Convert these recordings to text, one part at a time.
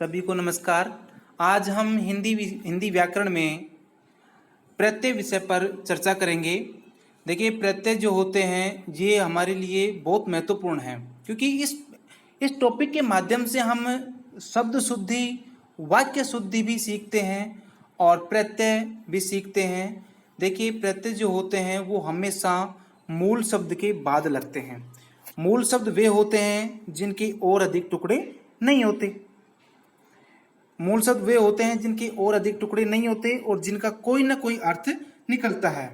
सभी को नमस्कार। आज हम हिंदी व्याकरण में प्रत्यय विषय पर चर्चा करेंगे। देखिए, प्रत्यय जो होते हैं ये हमारे लिए बहुत महत्वपूर्ण है, क्योंकि इस टॉपिक के माध्यम से हम शब्द शुद्धि, वाक्य शुद्धि भी सीखते हैं और प्रत्यय भी सीखते हैं। देखिए, प्रत्यय जो होते हैं वो हमेशा मूल शब्द के बाद लगते हैं। मूल शब्द वे होते हैं जिनके और अधिक टुकड़े नहीं होते। मूल शब्द वे होते हैं जिनके और अधिक टुकड़े नहीं होते और जिनका कोई ना कोई अर्थ निकलता है।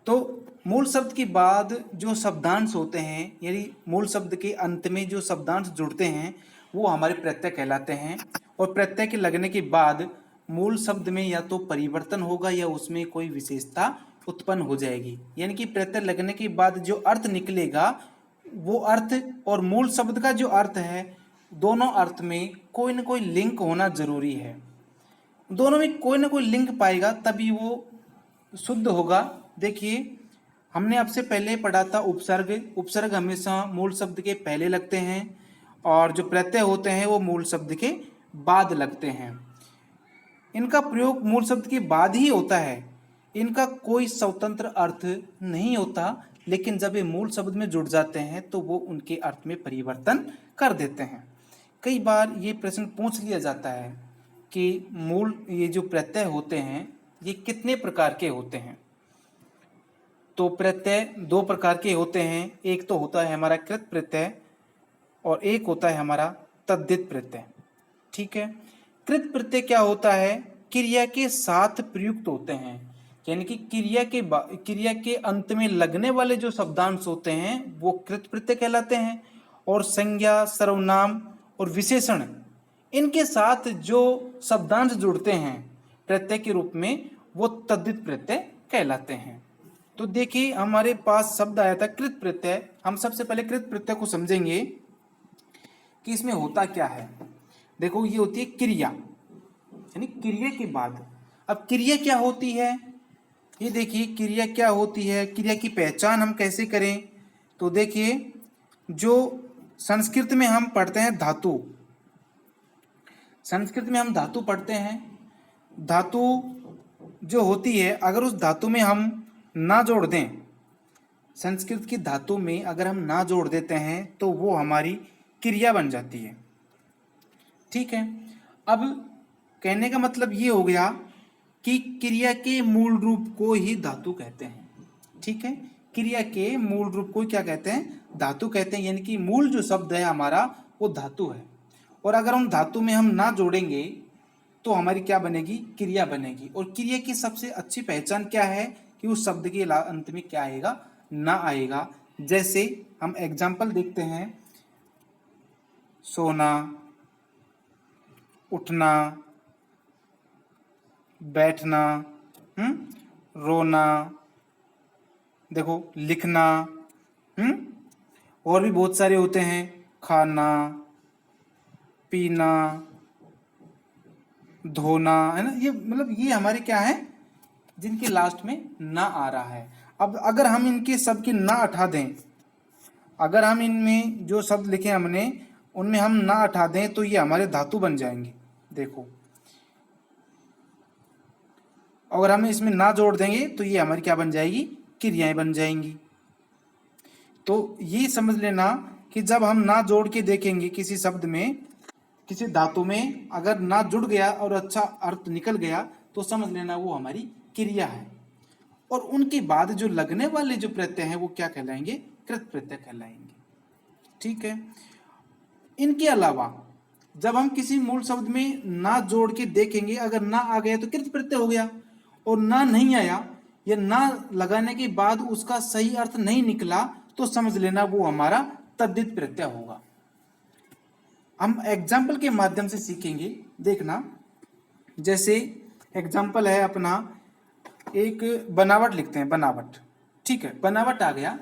तो मूल शब्द के बाद जो शब्दांश होते हैं, यानी मूल शब्द के अंत में जो शब्दांश जुड़ते हैं, वो हमारे प्रत्यय कहलाते हैं। और प्रत्यय के लगने के बाद मूल शब्द में या तो परिवर्तन होगा या उसमें कोई विशेषता उत्पन्न हो जाएगी। यानी कि प्रत्यय लगने के बाद जो अर्थ निकलेगा वो अर्थ और मूल शब्द का जो अर्थ है, दोनों अर्थ में कोई ना कोई लिंक होना जरूरी है। दोनों में कोई ना कोई लिंक पाएगा तभी वो शुद्ध होगा। देखिए, हमने आपसे पहले पढ़ा था उपसर्ग। उपसर्ग हमेशा मूल शब्द के पहले लगते हैं और जो प्रत्यय होते हैं वो मूल शब्द के बाद लगते हैं। इनका प्रयोग मूल शब्द के बाद ही होता है। इनका कोई स्वतंत्र अर्थ नहीं होता, लेकिन जब ये मूल शब्द में जुड़ जाते हैं तो वो उनके अर्थ में परिवर्तन कर देते हैं। कई बार ये प्रश्न पूछ लिया जाता है कि ये जो प्रत्यय होते हैं ये कितने प्रकार के होते हैं। तो प्रत्यय दो प्रकार के होते हैं। एक तो होता है हमारा कृत प्रत्यय और एक होता है हमारा तद्धित प्रत्यय। ठीक है। कृत प्रत्यय क्या होता है? क्रिया के साथ प्रयुक्त होते हैं, यानी कि क्रिया के अंत में लगने वाले जो शब्दांश होते हैं वो कृत प्रत्यय कहलाते हैं। और संज्ञा, सर्वनाम और विशेषण, इनके साथ जो शब्दांश जुड़ते हैं प्रत्यय के रूप में, वो तद्धित प्रत्यय कहलाते हैं। तो देखिए, हमारे पास शब्द आया था कृत प्रत्यय। हम सबसे पहले कृत प्रत्यय को समझेंगे कि इसमें होता क्या है। देखो, ये होती है क्रिया, यानी क्रिया के बाद। अब क्रिया क्या होती है, ये देखिए क्रिया क्या होती है, क्रिया की पहचान हम कैसे करें। तो देखिए, जो संस्कृत में हम पढ़ते हैं धातु, संस्कृत में हम धातु पढ़ते हैं। धातु जो होती है, अगर उस धातु में हम ना जोड़ दें, संस्कृत की धातु में अगर हम ना जोड़ देते हैं तो वो हमारी क्रिया बन जाती है। ठीक है। अब कहने का मतलब ये हो गया कि क्रिया के मूल रूप को ही धातु कहते हैं। ठीक है। क्रिया के मूल रूप को क्या कहते हैं? धातु कहते हैं। यानी कि मूल जो शब्द है हमारा वो धातु है, और अगर हम धातु में हम ना जोड़ेंगे तो हमारी क्या बनेगी? क्रिया बनेगी। और क्रिया की सबसे अच्छी पहचान क्या है कि उस शब्द के अंत में क्या आएगा? ना आएगा। जैसे हम एग्जाम्पल देखते हैं, सोना, उठना, बैठना, रोना, देखो लिखना, और भी बहुत सारे होते हैं, खाना, पीना, धोना, है ना। ये मतलब ये हमारे क्या है, जिनके लास्ट में ना आ रहा है। अब अगर हम इनके सब की ना हटा दें, अगर हम इनमें जो शब्द लिखे हमने उनमें हम ना हटा दें तो ये हमारे धातु बन जाएंगे। देखो, अगर हम इसमें ना जोड़ देंगे तो ये हमारी क्या बन जाएगी? क्रियाएं बन जाएंगी। तो ये समझ लेना कि जब हम ना जोड़ के देखेंगे किसी शब्द में, किसी धातु में अगर ना जुड़ गया और अच्छा अर्थ निकल गया तो समझ लेना वो हमारी क्रिया है। और उनके बाद जो लगने वाले जो प्रत्यय हैं वो क्या कहलाएंगे? कृत प्रत्यय कहलाएंगे। ठीक है। इनके अलावा जब हम किसी मूल शब्द में ना जोड़ के देखेंगे, अगर ना आ गया तो कृत प्रत्यय हो गया, और ना नहीं आया या ना लगाने के बाद उसका सही अर्थ नहीं निकला तो समझ लेना वो हमारा तद्धित प्रत्यय होगा। हम एग्जाम्पल के माध्यम से सीखेंगे, देखना। जैसे एग्जाम्पल है अपना, एक बनावट लिखते हैं, बनावट। ठीक है, बनावट आ गया,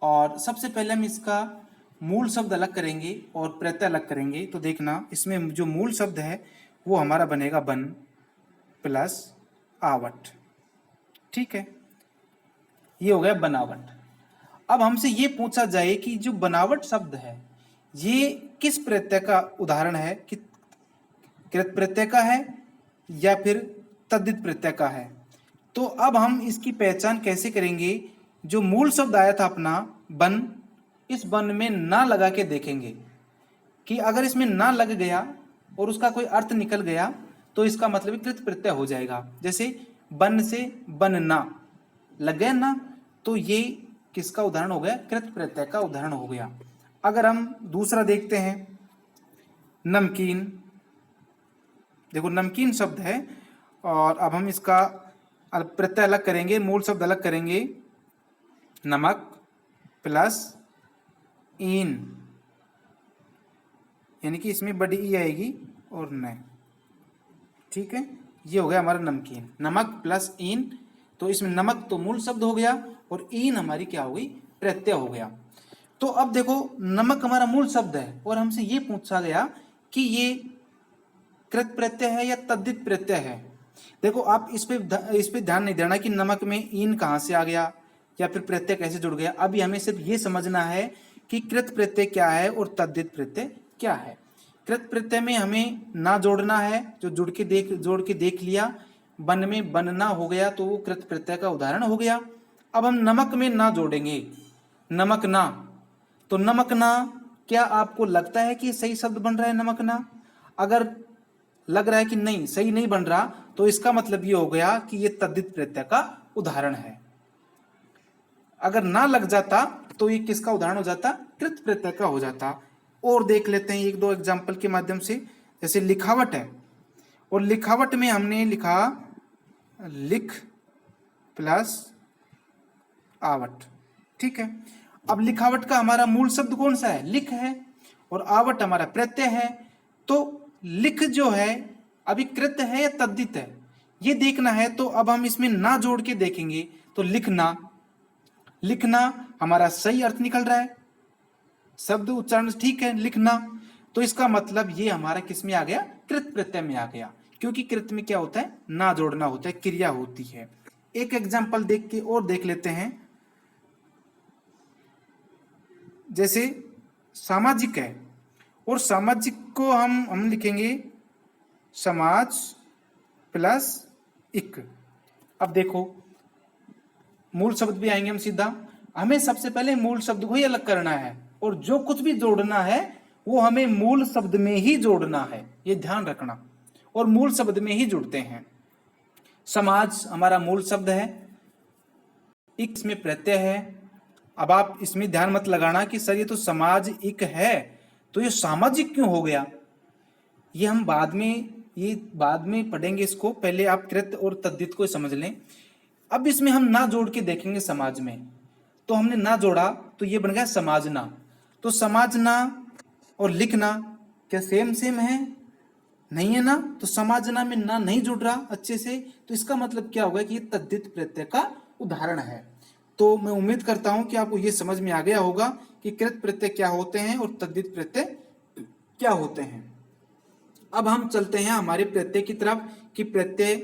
और सबसे पहले हम इसका मूल शब्द अलग करेंगे और प्रत्यय अलग करेंगे। तो देखना, इसमें जो मूल शब्द है वो हमारा बनेगा बन प्लस आवट। ठीक है, ये हो गया बनावट। अब हमसे ये पूछा जाए कि जो बनावट शब्द है ये किस प्रत्यय का उदाहरण है, कि कृत प्रत्यय का है या फिर तद्धित प्रत्यय का है। तो अब हम इसकी पहचान कैसे करेंगे? जो मूल शब्द आया था अपना बन, इस बन में ना लगा के देखेंगे कि अगर इसमें ना लग गया और उसका कोई अर्थ निकल गया तो इसका मतलब कृत प्रत्यय हो जाएगा। जैसे बन से बनना लग गया ना, तो ये किसका उदाहरण हो गया? कृत प्रत्यय का उदाहरण हो गया। अगर हम दूसरा देखते हैं, नमकीन। देखो नमकीन शब्द है और अब हम इसका प्रत्यय अलग करेंगे, मूल शब्द अलग करेंगे। नमक प्लस ईन, यानी कि इसमें बड़ी ई आएगी और न, ठीक है। ये हो गया हमारा नमकीन, नमक प्लस ईन। तो इसमें नमक तो मूल शब्द हो गया और ईन हमारी क्या हो गई? प्रत्यय हो गया। तो अब देखो नमक हमारा मूल शब्द है और हमसे ये पूछा गया कि ये कृत प्रत्यय है या तद्धित प्रत्यय है। देखो आप इस पे ध्यान नहीं देना कि नमक में ईन कहाँ से आ गया या फिर प्रत्यय कैसे जुड़ गया। अभी हमें सिर्फ ये समझना है कि कृत प्रत्यय क्या है और तद्धित प्रत्यय क्या है। कृत प्रत्यय में हमें ना जोड़ना है, जो जोड़ के देख लिया, बन में बनना हो गया तो वो कृत प्रत्यय का उदाहरण हो गया। अब हम नमक में ना जोड़ेंगे, नमक ना, तो नमक ना, क्या आपको लगता है कि सही शब्द बन रहा है नमक ना? अगर लग रहा है कि नहीं, सही नहीं बन रहा, तो इसका मतलब ये हो गया कि ये तद्धित प्रत्यय का उदाहरण है। अगर ना लग जाता तो ये किसका उदाहरण हो जाता? कृत प्रत्यय का हो जाता। और देख लेते हैं एक दो एग्जाम्पल के माध्यम से। जैसे लिखावट है, और लिखावट में हमने लिखा लिख प्लस आवट, ठीक है। अब लिखावट का हमारा मूल शब्द कौन सा है? लिख है, और आवट हमारा प्रत्यय है। तो लिख जो है अभी कृत है या तद्धित है, ये देखना है। तो अब हम इसमें ना जोड़ के देखेंगे तो लिखना, लिखना हमारा सही अर्थ निकल रहा है, शब्द उच्चारण ठीक है, लिखना। तो इसका मतलब ये हमारा किस में आ गया? कृत प्रत्यय में आ गया, क्योंकि कृत में क्या होता है? ना जोड़ना होता है, क्रिया होती है। एक एग्जाम्पल देख के और देख लेते हैं। जैसे सामाजिक है, और सामाजिक को हम लिखेंगे समाज प्लस इक। अब देखो मूल शब्द भी आएंगे हम सीधा, हमें सबसे पहले मूल शब्द को ही अलग करना है, और जो कुछ भी जोड़ना है वो हमें मूल शब्द में ही जोड़ना है, ये ध्यान रखना। और मूल शब्द में ही जुड़ते हैं। समाज हमारा मूल शब्द है, इक इसमें प्रत्यय है। अब आप इसमें ध्यान मत लगाना कि सर ये तो समाज इक है तो ये सामाजिक क्यों हो गया। ये हम बाद में पढ़ेंगे इसको, पहले आप कृत और तद्धित को समझ लें। अब इसमें हम ना जोड़ के देखेंगे समाज में, तो हमने ना जोड़ा तो ये बन गया समाजना। तो समाजना और लिखना क्या सेम है? नहीं है ना। तो समाजना में ना नहीं जुड़ रहा अच्छे से, तो इसका मतलब क्या होगा कि ये तद्धित प्रत्यय का उदाहरण है। तो मैं उम्मीद करता हूं कि आपको ये समझ में आ गया होगा कि कृत प्रत्यय क्या होते हैं और तद्धित प्रत्यय क्या होते हैं। अब हम चलते हैं हमारे प्रत्यय की तरफ कि प्रत्यय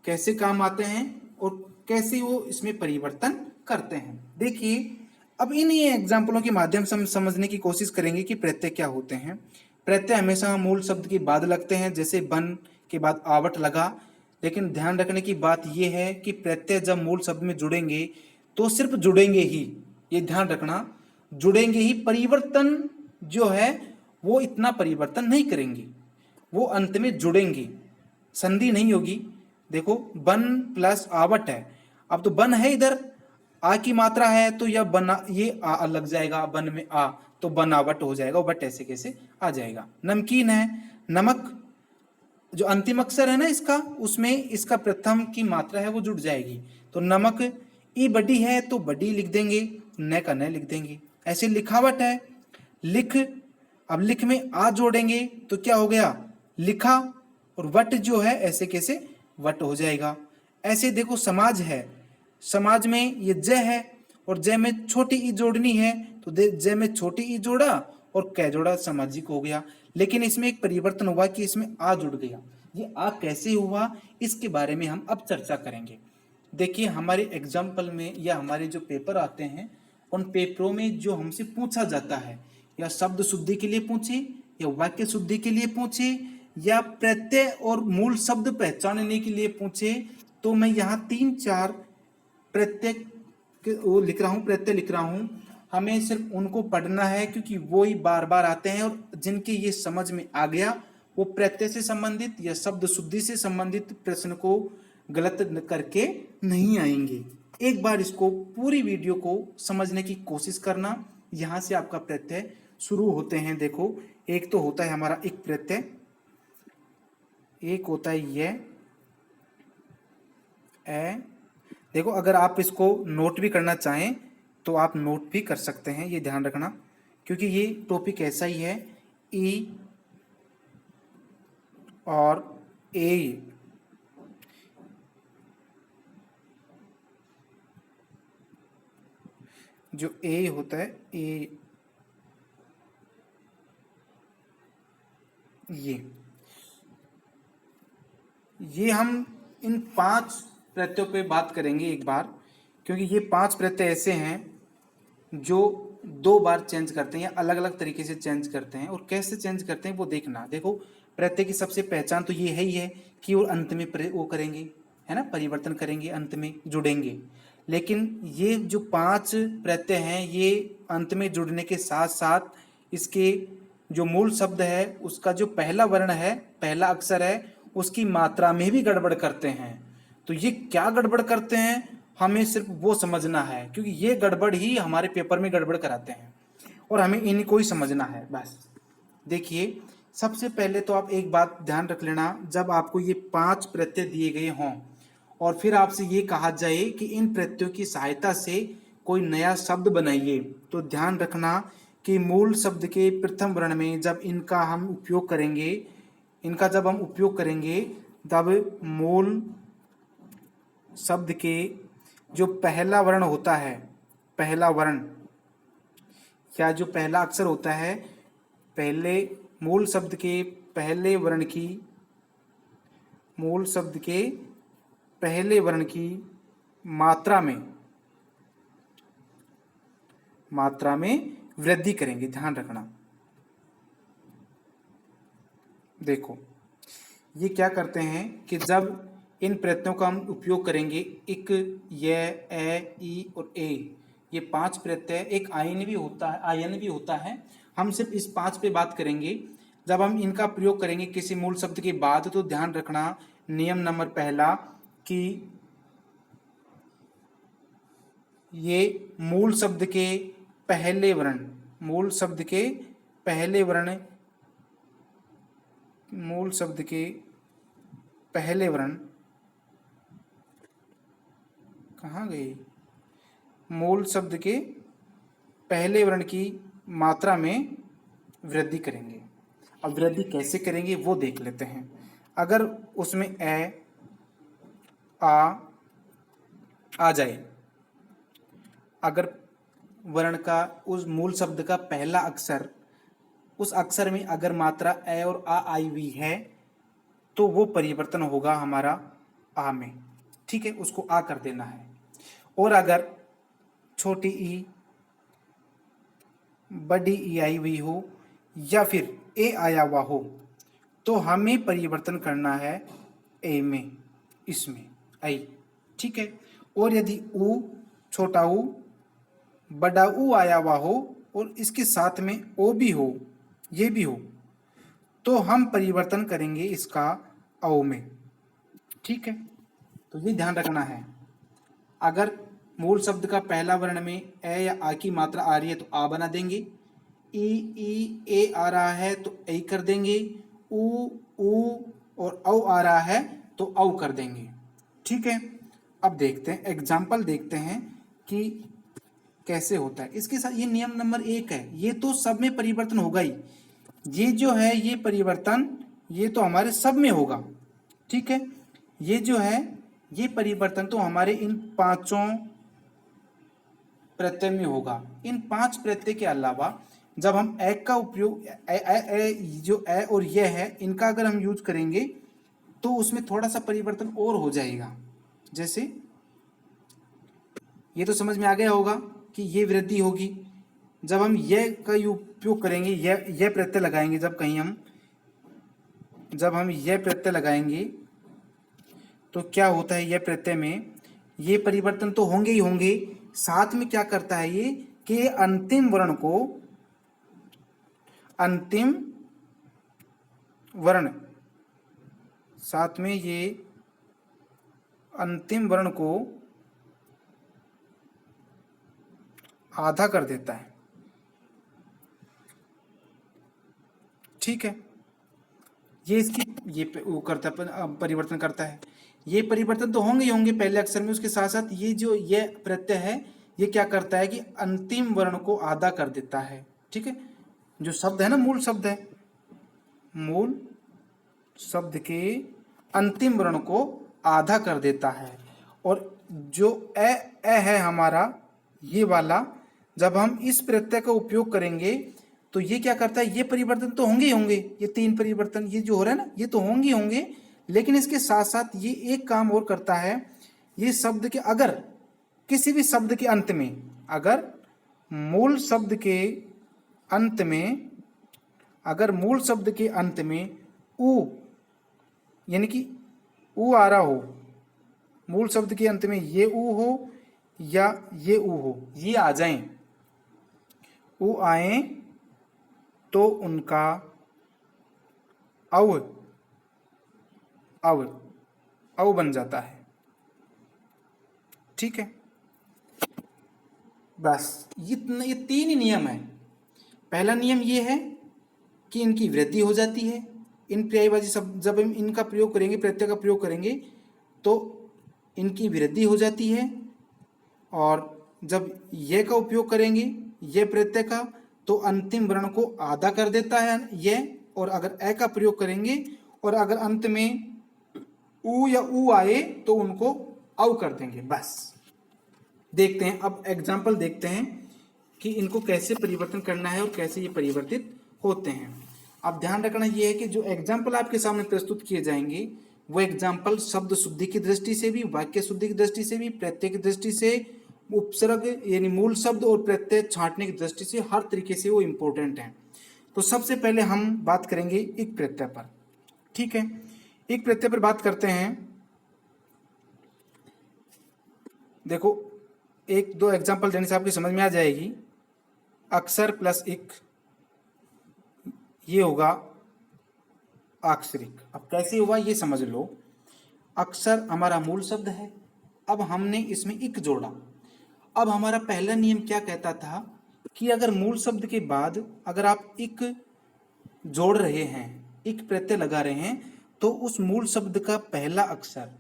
कैसे काम आते हैं और कैसे वो इसमें परिवर्तन करते हैं। देखिए अब इन्हीं एग्जाम्पलों के माध्यम से हम समझने की कोशिश करेंगे कि प्रत्यय क्या होते हैं। प्रत्यय हमेशा मूल शब्द के बाद लगते हैं, जैसे बन के बाद आवट लगा। लेकिन ध्यान रखने की बात यह है कि प्रत्यय जब मूल शब्द में जुड़ेंगे तो सिर्फ जुड़ेंगे ही, ये ध्यान रखना, जुड़ेंगे ही, परिवर्तन जो है वो इतना परिवर्तन नहीं करेंगे, वो अंत में जुड़ेंगे, संधि नहीं होगी। देखो बन प्लस आवट है, अब तो बन है, इधर आ की मात्रा है तो यह बना, ये आ लग जाएगा, बन में आ तो बनावट हो जाएगा, बट ऐसे कैसे आ जाएगा। नमकीन है, नमक जो अंतिम अक्षर है ना इसका, उसमें इसका प्रथम की मात्रा है वो जुड़ जाएगी, तो नमक। ई बड़ी है तो बड़ी लिख देंगे, न का न लिख देंगे। ऐसे लिखावट है, लिख, अब लिख में आ जोड़ेंगे तो क्या हो गया? लिखा, और वट जो है ऐसे कैसे वट हो जाएगा। ऐसे देखो समाज है, समाज में ये ज है और ज में छोटी ई जोड़नी है, तो ज में छोटी ई जोड़ा और कै जोड़ा, सामाजिक हो गया। लेकिन इसमें एक परिवर्तन हुआ कि इसमें आ जुड़ गया। ये आ कैसे हुआ इसके बारे में हम अब चर्चा करेंगे। देखिए हमारे एग्जाम्पल में या हमारे जो पेपर आते हैं उन पेपरों में जो हमसे पूछा जाता है, या शब्द शुद्धि के लिए पूछे या वाक्य शुद्धि के लिए पूछे या प्रत्यय और मूल शब्द पहचानने के लिए पूछे, तो मैं यहाँ 3-4 प्रत्यय लिख रहा हूँ। हमें सिर्फ उनको पढ़ना है क्योंकि वो ही बार बार आते हैं, और जिनके ये समझ में आ गया वो प्रत्यय से संबंधित या शब्द शुद्धि से संबंधित प्रश्न को गलत करके नहीं आएंगे। एक बार इसको पूरी वीडियो को समझने की कोशिश करना। यहाँ से आपका प्रत्यय शुरू होते हैं। देखो, एक तो होता है हमारा एक प्रत्यय, एक होता है यह ए। देखो, अगर आप इसको नोट भी करना चाहें तो आप नोट भी कर सकते हैं, ये ध्यान रखना, क्योंकि ये टॉपिक ऐसा ही है। ई और ए, जो ए होता है ए, ये हम इन 5 प्रत्ययों पे बात करेंगे एक बार, क्योंकि ये 5 प्रत्यय ऐसे हैं जो 2 बार चेंज करते हैं या अलग अलग तरीके से चेंज करते हैं। और कैसे चेंज करते हैं वो देखना। देखो, प्रत्यय की सबसे पहचान तो ये है ही है कि वो अंत में वो करेंगे, है ना, परिवर्तन करेंगे, अंत में जुड़ेंगे। लेकिन ये जो 5 प्रत्यय हैं, ये अंत में जुड़ने के साथ साथ इसके जो मूल शब्द है उसका जो पहला वर्ण है, पहला अक्षर है, उसकी मात्रा में भी गड़बड़ करते हैं। तो ये क्या गड़बड़ करते हैं हमें सिर्फ वो समझना है, क्योंकि ये गड़बड़ ही हमारे पेपर में गड़बड़ कराते हैं और हमें इनको ही समझना है बस। देखिए, सबसे पहले तो आप एक बात ध्यान रख लेना, जब आपको ये 5 प्रत्यय दिए गए हों और फिर आपसे ये कहा जाए कि इन प्रत्ययों की सहायता से कोई नया शब्द बनाइए, तो ध्यान रखना कि मूल शब्द के प्रथम वर्ण में जब इनका हम उपयोग करेंगे, तब मूल शब्द के जो पहला वर्ण होता है, पहला वर्ण या जो पहला अक्षर होता है, पहले मूल शब्द के पहले वर्ण की मात्रा में वृद्धि करेंगे। ध्यान रखना। देखो, ये क्या करते हैं कि जब इन प्रत्ययों का हम उपयोग करेंगे, एक य, ए, ई और ए, ये 5 प्रत्यय, एक आयन भी होता है। हम सिर्फ इस 5 पे बात करेंगे। जब हम इनका प्रयोग करेंगे किसी मूल शब्द के बाद, तो ध्यान रखना, नियम नंबर पहला कि ये मूल शब्द के पहले वर्ण कहाँ गए? मूल शब्द के पहले वर्ण की मात्रा में वृद्धि करेंगे। अब वृद्धि कैसे करेंगे वो देख लेते हैं। अगर उसमें ए आ जाए, अगर वर्ण का उस मूल शब्द का पहला अक्षर, उस अक्षर में अगर मात्रा ए और आ आई हुई है, तो वो परिवर्तन होगा हमारा आ में। ठीक है, उसको आ कर देना है। और अगर छोटी ई, बड़ी ई आई हुई हो या फिर ए आया हुआ हो, तो हमें परिवर्तन करना है ए में, इसमें आई। ठीक है। और यदि ऊ, छोटा ऊ, बड़ा ऊ आया हुआ हो और इसके साथ में ओ भी हो, ये भी हो, तो हम परिवर्तन करेंगे इसका औ में। ठीक है, तो ये ध्यान रखना है। अगर मूल शब्द का पहला वर्ण में ए या आ की मात्रा आ रही है तो आ बना देंगे। ई ए आ रहा है तो ए कर देंगे। ऊ और औ आ रहा है तो औ कर देंगे। ठीक है, अब देखते हैं, एग्जाम्पल देखते हैं कि कैसे होता है। इसके साथ ये नियम नंबर 1 है, ये तो सब में परिवर्तन होगा ही। ये जो है ये परिवर्तन, ये तो हमारे सब में होगा। ठीक है, ये जो है ये परिवर्तन तो हमारे इन 5 प्रत्यय में होगा। इन 5 प्रत्यय के अलावा जब हम ए का उपयोग जो ए और ये है, इनका अगर हम यूज करेंगे तो उसमें थोड़ा सा परिवर्तन और हो जाएगा। जैसे ये तो समझ में आ गया होगा कि ये वृद्धि होगी, जब हम यह का उपयोग करेंगे, यह प्रत्यय लगाएंगे, जब हम यह प्रत्यय लगाएंगे तो क्या होता है, यह प्रत्यय में ये परिवर्तन तो होंगे ही होंगे, साथ में क्या करता है ये कि अंतिम वर्ण, साथ में ये अंतिम वर्ण को आधा कर देता है। ठीक है, ये वो करता है, परिवर्तन करता है। ये परिवर्तन तो होंगे ही होंगे पहले अक्षर में, उसके साथ साथ ये प्रत्यय है ये क्या करता है कि अंतिम वर्ण को आधा कर देता है। ठीक है, जो शब्द है ना, मूल शब्द के अंतिम वर्ण को आधा कर देता है। और जो ए है हमारा ये वाला, जब हम इस प्रत्यय का उपयोग करेंगे तो ये क्या करता है, ये परिवर्तन तो होंगे ही होंगे, ये 3 परिवर्तन ये जो हो रहा है ना, ये तो होंगे ही होंगे, लेकिन इसके साथ साथ ये एक काम और करता है। ये शब्द के अगर किसी भी शब्द के अंत में, अगर मूल शब्द के अंत में उ, यानी कि उ आ रहा हो, मूल शब्द के अंत में ये उ हो या ये उ हो, ये आ जाएं, उ आए तो उनका अव बन जाता है। ठीक है, बस ये 3 ही नियम है। पहला नियम ये है कि इनकी वृद्धि हो जाती है, इन पर्यायवाची शब्द जब हम इनका प्रयोग करेंगे, प्रत्यय का प्रयोग करेंगे तो इनकी वृद्धि हो जाती है। और जब ये का उपयोग करेंगे, ये प्रत्यय का, तो अंतिम वर्ण को आधा कर देता है ये। और अगर ए का प्रयोग करेंगे और अगर अंत में उ या उ आए तो उनको अव कर देंगे। बस देखते हैं, अब एग्जाम्पल देखते हैं कि इनको कैसे परिवर्तन करना है और कैसे ये परिवर्तित होते हैं। अब ध्यान रखना ये है कि जो एग्जाम्पल आपके सामने प्रस्तुत किए जाएंगे वो एग्जाम्पल शब्द शुद्धि की दृष्टि से भी, वाक्य शुद्धि की दृष्टि से भी, प्रत्यय की दृष्टि से, उपसर्ग यानी मूल शब्द और प्रत्यय छांटने की दृष्टि से, हर तरीके से वो इंपॉर्टेंट है। तो सबसे पहले हम बात करेंगे एक प्रत्यय पर। ठीक है, एक प्रत्यय पर बात करते हैं। देखो, 1-2 एग्जाम्पल देने से आपकी समझ में आ जाएगी। अक्षर प्लस इक, ये होगा आक्षरिक। अब कैसे हुआ ये समझ लो। अक्षर हमारा मूल शब्द है, अब हमने इसमें इक जोड़ा। अब हमारा पहला नियम क्या कहता था कि अगर मूल शब्द के बाद अगर आप इक जोड़ रहे हैं, इक प्रत्यय लगा रहे हैं, तो उस मूल शब्द का पहला अक्षर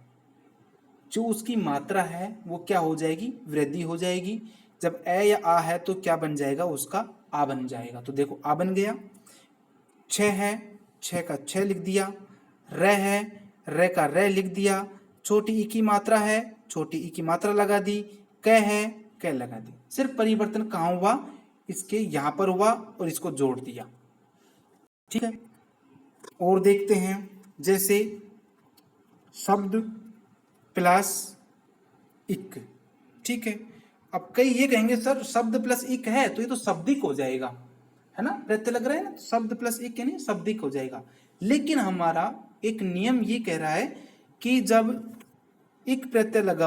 जो उसकी मात्रा है वो क्या हो जाएगी, वृद्धि हो जाएगी। जब ए या आ है तो क्या बन जाएगा, उसका आ बन जाएगा। तो देखो आ बन गया। 6 है, 6 का 6 लिख दिया। र है, र का र लिख दिया। छोटी ई की मात्रा है, छोटी ई की मात्रा लगा दी। क है, क लगा दी। सिर्फ परिवर्तन कहाँ हुआ, इसके यहां पर हुआ और इसको जोड़ दिया। ठीक है, और देखते हैं, जैसे शब्द प्लस इक। ठीक है, अब कई ये कहेंगे सर शब्द प्लस इक है तो ये तो शब्दिक हो जाएगा, है ना, प्रत्यय लग रहा है ना, शब्द प्लस इक यानी शब्दिक हो जाएगा। लेकिन हमारा एक नियम ये कह रहा है कि जब इक प्रत्यय लगा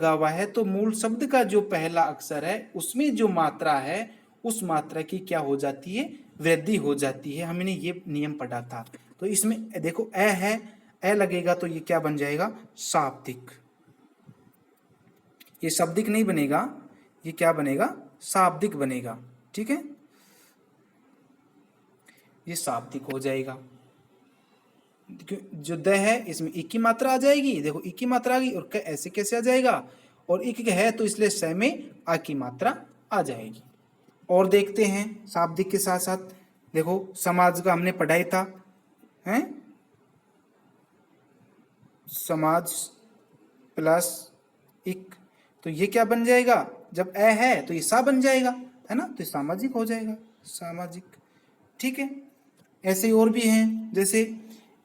हुआ है तो मूल शब्द का जो पहला अक्षर है उसमें जो मात्रा है उस मात्रा की क्या हो जाती है, वृद्धि हो जाती है। हमने ये नियम पढ़ा था। तो इसमें देखो ए है, ए लगेगा तो ये क्या बन जाएगा, शाब्दिक। ये शब्दिक नहीं बनेगा, ये क्या बनेगा, शाब्दिक बनेगा। ठीक है, ये शाब्दिक हो जाएगा। जो द है इसमें इक की मात्रा आ जाएगी, देखो इक की मात्रा आ गई, और ऐसे कैसे आ जाएगा, और इक है तो इसलिए स में आ की मात्रा आ जाएगी। और देखते हैं शाब्दिक के साथ साथ, देखो समाज का हमने पढ़ाई था, हैं, समाज प्लस इक, तो ये क्या बन जाएगा, जब ए है तो ये सा बन जाएगा, है ना, तो सामाजिक हो जाएगा, सामाजिक। ठीक है, ऐसे और भी हैं, जैसे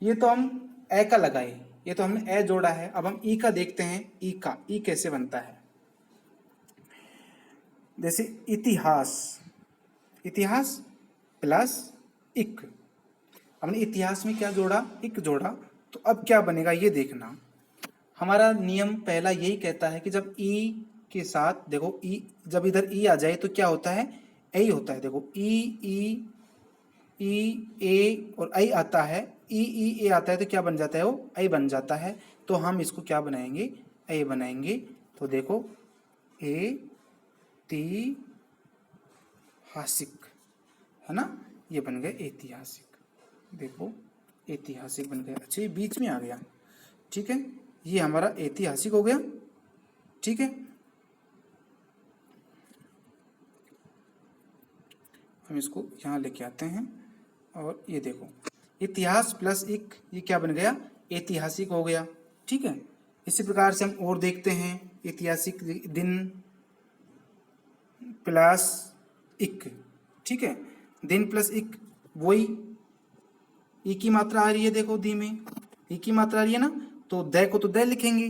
ये तो हम ए का लगाए, ये तो हमने ए जोड़ा है। अब हम ई का देखते हैं, ई का, ई कैसे बनता है। जैसे इतिहास, इतिहास प्लस इक, हमने इतिहास में क्या जोड़ा, इक जोड़ा, तो अब क्या बनेगा ये देखना। हमारा नियम पहला यही कहता है कि जब ई के साथ देखो ई, जब इधर ई आ जाए तो क्या होता है, ए होता है। देखो ई ई ई ए और आई आता है, ई ए आता है तो क्या बन जाता है, वो आई बन जाता है। तो हम इसको क्या बनाएंगे, ए बनाएंगे। तो देखो ए ती हासिक, है ना, ये बन गया ऐतिहासिक। देखो ऐतिहासिक बन गया, अच्छा ये बीच में आ गया, ठीक है, ये हमारा ऐतिहासिक हो गया। ठीक है, हम इसको यहाँ लेके आते हैं और ये देखो इतिहास प्लस एक, ये क्या बन गया, ऐतिहासिक हो गया। ठीक है, इसी प्रकार से हम और देखते हैं, ऐतिहासिक दिन प्लस इक, ठीक है, दिन प्लस इक, वही ई की मात्रा आ रही है, देखो दी में ई की मात्रा आ रही है ना, तो द को तो द लिखेंगे।